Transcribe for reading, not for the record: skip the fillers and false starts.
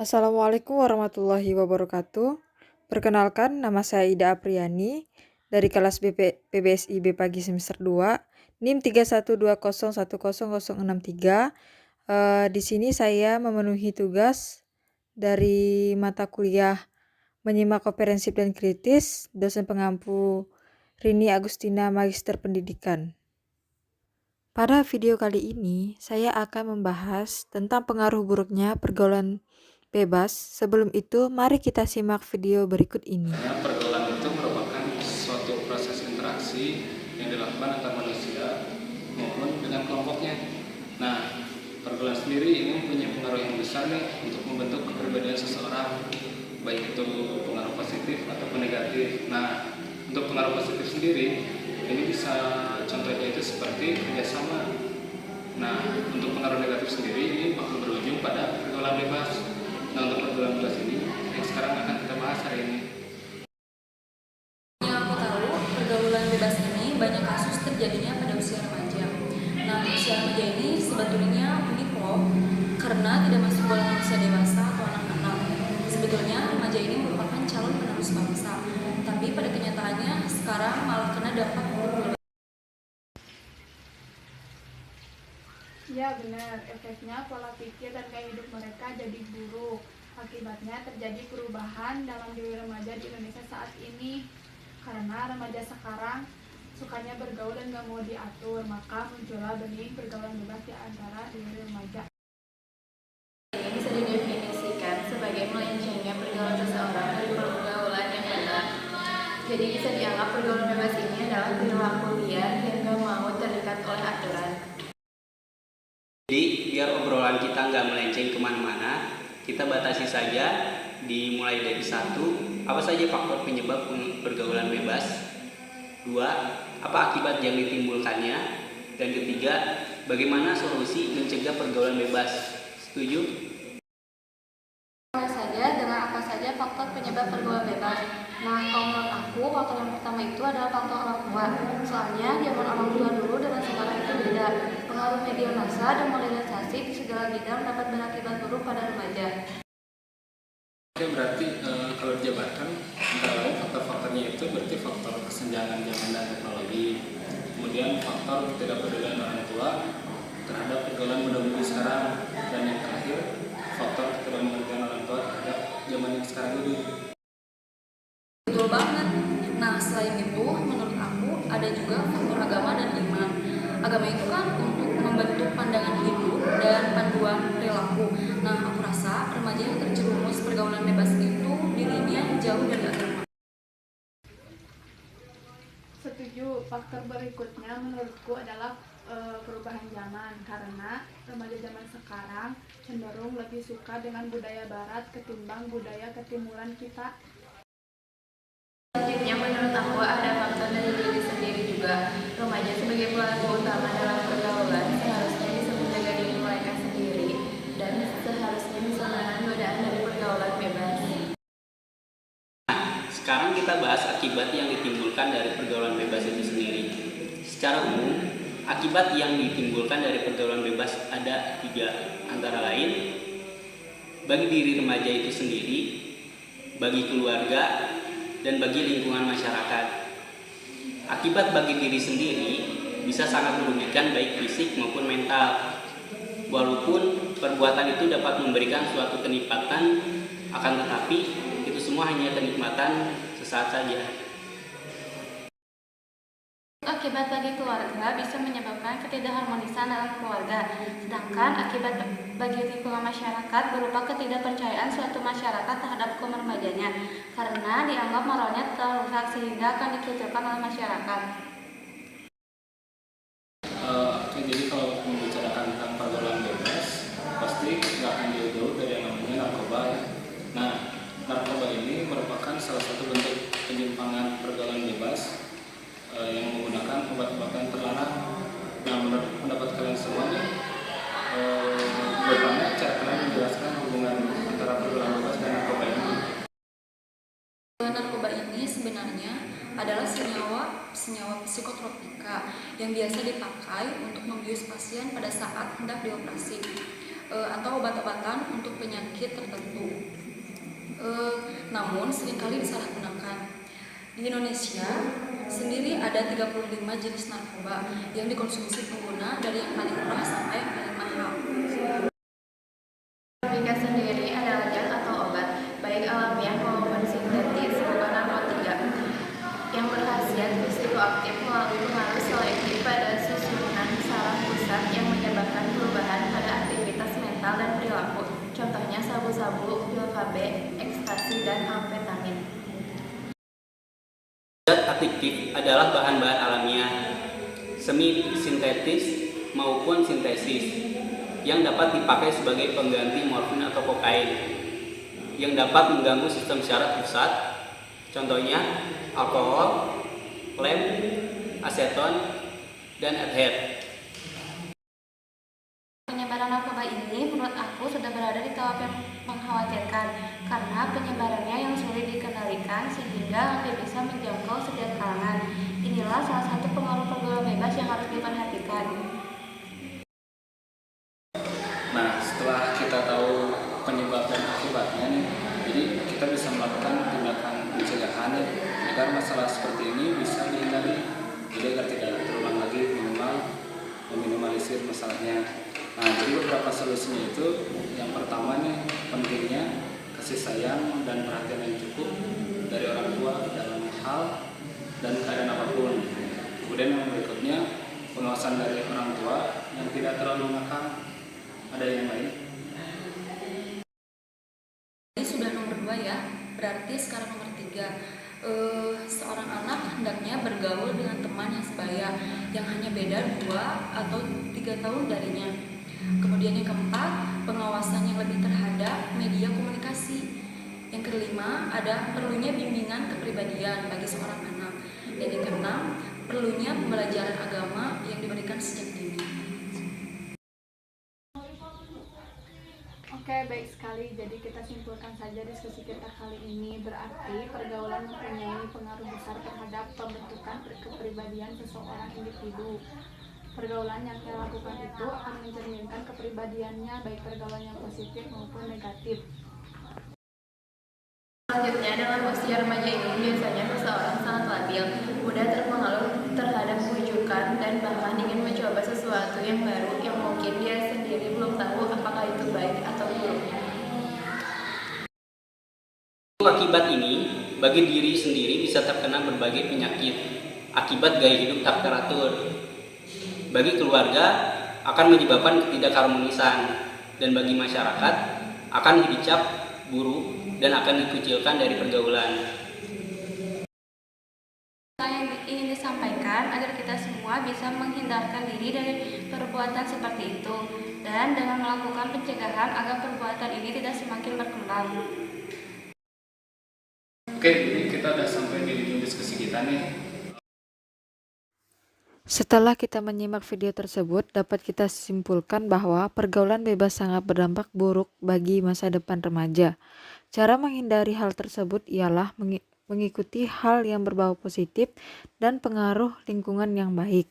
Assalamualaikum warahmatullahi wabarakatuh. Perkenalkan, nama saya Ida Apriani dari kelas PBSI B Pagi semester 2, NIM 31201063. Di sini saya memenuhi tugas dari mata kuliah Menyimak Komprehensif dan Kritis, dosen pengampu Rini Agustina Magister Pendidikan. Pada video kali ini, saya akan membahas tentang pengaruh buruknya pergaulan bebas. Sebelum itu, mari kita simak video berikut ini. Pergaulan itu merupakan suatu proses interaksi yang dilakukan antara manusia maupun dengan kelompoknya. Nah, pergaulan sendiri ini mempunyai pengaruh yang besar nih untuk membentuk kepribadian seseorang, baik itu pengaruh positif ataupun negatif. Nah, untuk pengaruh positif sendiri, ini bisa contohnya itu seperti kerjasama. Nah, untuk pengaruh negatif sendiri ini bakal berujung pada pergaulan bebas. Nah, untuk pergaulan bebas ini yang sekarang akan kita bahas hari ini. Yang aku tahu, pergaulan bebas ini banyak kasus terjadinya pada usia remaja. Nah, usia remaja ini sebetulnya unik loh, karena tidak masuk golongan usia dewasa atau anak-anak. Sebetulnya remaja ini merupakan calon penerus bangsa, tapi pada kenyataannya sekarang malah kena dampak buruk. Ya benar, efeknya pola pikir dan gaya hidup mereka jadi buruk. Akibatnya terjadi perubahan dalam diri remaja di Indonesia saat ini. Karena remaja sekarang sukanya bergaul dan gak mau diatur, maka muncullah benih pergaulan bebas di antara diri remaja. Bisa didefinisikan sebagai melencengnya pergaulan seseorang dari pergaulan yang benar. Jadi bisa dianggap pergaulan bebas ini adalah perilaku liar yang gak mau terikat oleh aturan. Jadi biar obrolan kita nggak melenceng kemana-mana, kita batasi saja dimulai dari satu, apa saja faktor penyebab pergaulan bebas, dua, apa akibat yang ditimbulkannya, dan ketiga, bagaimana solusi mencegah pergaulan bebas. Setuju? Mulai saja dengan apa saja faktor penyebab pergaulan bebas. Nah, kalau menurut aku, faktor yang pertama itu adalah faktor orang tua. Soalnya zaman orang tua dulu dengan sekarang itu beda. Pengaruh media massa dan modernisasi di segala bidang dapat berakibat buruk pada remaja. Oke, berarti kalau dijabarkan antara lain faktor-faktornya itu berarti faktor kesenjangan zaman dan teknologi, kemudian faktor ketidakpedulian orang tua terhadap pergaulan muda mudi sekarang, dan yang terakhir faktor ketidakmengertian orang tua terhadap zaman yang sekarang ini. Betul banget. Nah, selain itu, menurut aku ada juga faktor agama dan iman. Agama itu kan untuk membentuk pandangan hidup dan panduan perilaku. Nah, aku rasa remaja yang terjerumus pergaulan bebas itu dirinya jauh dari agama. Setuju, faktor berikutnya menurutku adalah perubahan zaman, karena remaja zaman sekarang cenderung lebih suka dengan budaya barat ketimbang budaya ketimuran kita. Selanjutnya, menurut aku ada faktor dari diri sendiri juga. Remaja sebagai pelaku utama dalam pergaulan seharusnya bisa menjaga diri mereka sendiri dan seharusnya bisa menahan godaan dari pergaulan bebas. Sekarang kita bahas akibat yang ditimbulkan dari pergaulan bebas itu sendiri. Secara umum, akibat yang ditimbulkan dari pergaulan bebas ada tiga, antara lain bagi diri remaja itu sendiri, bagi keluarga, dan bagi lingkungan masyarakat. Akibat bagi diri sendiri bisa sangat merugikan baik fisik maupun mental. Walaupun perbuatan itu dapat memberikan suatu kenikmatan, akan tetapi itu semua hanya kenikmatan sesaat saja. Akibat bagi keluarga bisa menyebabkan ketidakharmonisan dalam keluarga, sedangkan akibat bagi lingkungan masyarakat berupa ketidakpercayaan suatu masyarakat terhadap kaum remajanya, karena dianggap moralnya telah rusak sehingga akan dikucilkan oleh masyarakat. Jadi kalau membicarakan tentang pergaulan bebas, pasti nggak akan jauh-jauh dari yang namanya narkoba ya. Nah, narkoba ini merupakan salah satu bentuk penyimpangan pergaulan bebas yang menggunakan obat-obatan terlarang. Nah, menurut pendapat kalian semua nih, bagaimana cara kalian menjelaskan hubungan antara pergaulan bebas dan narkoba ini? Narkoba ini sebenarnya adalah senyawa psikotropika yang biasa dipakai untuk membius pasien pada saat hendak dioperasi. atau obat-obatan untuk penyakit tertentu. Namun seringkali disalahgunakan. Di Indonesia sendiri ada 35 jenis narkoba yang dikonsumsi pengguna dari yang paling murah sampai yang paling mahal. Narkotika sendiri adalah zat atau obat, baik alamiah maupun sintetis, bukan narkotika, yang berkhasiat psikoaktif melalui pengaruh selektif pada susunan saraf pusat yang menyebabkan perubahan pada aktivitas mental dan perilaku. Contohnya sabu-sabu, pil KB, ekstasi, dan amfetamin. Zat aktif adalah bahan-bahan alamiah, semi sintetis maupun sintesis, yang dapat dipakai sebagai pengganti morfin atau kokain, yang dapat mengganggu sistem syaraf pusat, contohnya alkohol, lem, aseton, dan ether. Penyebaran narkoba ini menurut aku sudah berada di tahap yang mengkhawatirkan karena penyebarannya yang sulit dikendalikan sehingga hampir bisa menjangkau setiap kalangan. Inilah salah satu pengaruh pergaulan bebas yang harus diperhatikan. Nah, setelah kita tahu penyebab dan akibatnya nih, jadi kita bisa melakukan tindakan pencegahan nih, agar masalah seperti ini bisa dihindari, jadi agar tidak terulang lagi, meminimalisir masalahnya. Nah, jadi beberapa solusinya itu, yang pertama nih, pentingnya kasih sayang dan perhatian yang cukup dari orang tua dalam hal dan keadaan apapun. Kemudian yang berikutnya, pengawasan dari orang tua yang tidak terlalu ngakak. Ada yang lain? Ini sudah nomor 2 ya, berarti sekarang nomor 3. Seorang anak hendaknya bergaul dengan teman yang sebaya, yang hanya beda 2 atau 3 tahun darinya. Kemudian yang keempat, pengawasan yang lebih terhadap media komunikasi. Yang kelima, ada perlunya bimbingan kepribadian bagi seorang anak. Dan yang keenam, perlunya pembelajaran agama yang diberikan sejak dini. Oke, baik sekali. Jadi kita simpulkan saja diskusi kita kali ini. Berarti pergaulan mempunyai pengaruh besar terhadap pembentukan kepribadian seseorang individu. Pergaulan yang kita lakukan itu akan mencerminkan kepribadiannya, baik pergaulan yang positif maupun negatif. Selanjutnya, dalam usia remaja ini biasanya seseorang sangat labil, mudah terpengaruh terhadap bujukan, dan bahkan ingin mencoba sesuatu yang baru yang mungkin dia sendiri belum tahu apakah itu baik atau buruk. Akibat ini, bagi diri sendiri bisa terkena berbagai penyakit akibat gaya hidup tak teratur. Bagi keluarga akan menyebabkan ketidakharmonisan, dan bagi masyarakat akan dicap buruk dan akan dikucilkan dari pergaulan. Yang ingin disampaikan agar kita semua bisa menghindarkan diri dari perbuatan seperti itu, dan dengan melakukan pencegahan agar perbuatan ini tidak semakin berkembang. Oke, jadi kita udah sampai di ujung diskusi kita nih. Setelah kita menyimak video tersebut, dapat kita simpulkan bahwa pergaulan bebas sangat berdampak buruk bagi masa depan remaja. Cara menghindari hal tersebut ialah mengikuti hal yang berbau positif dan pengaruh lingkungan yang baik.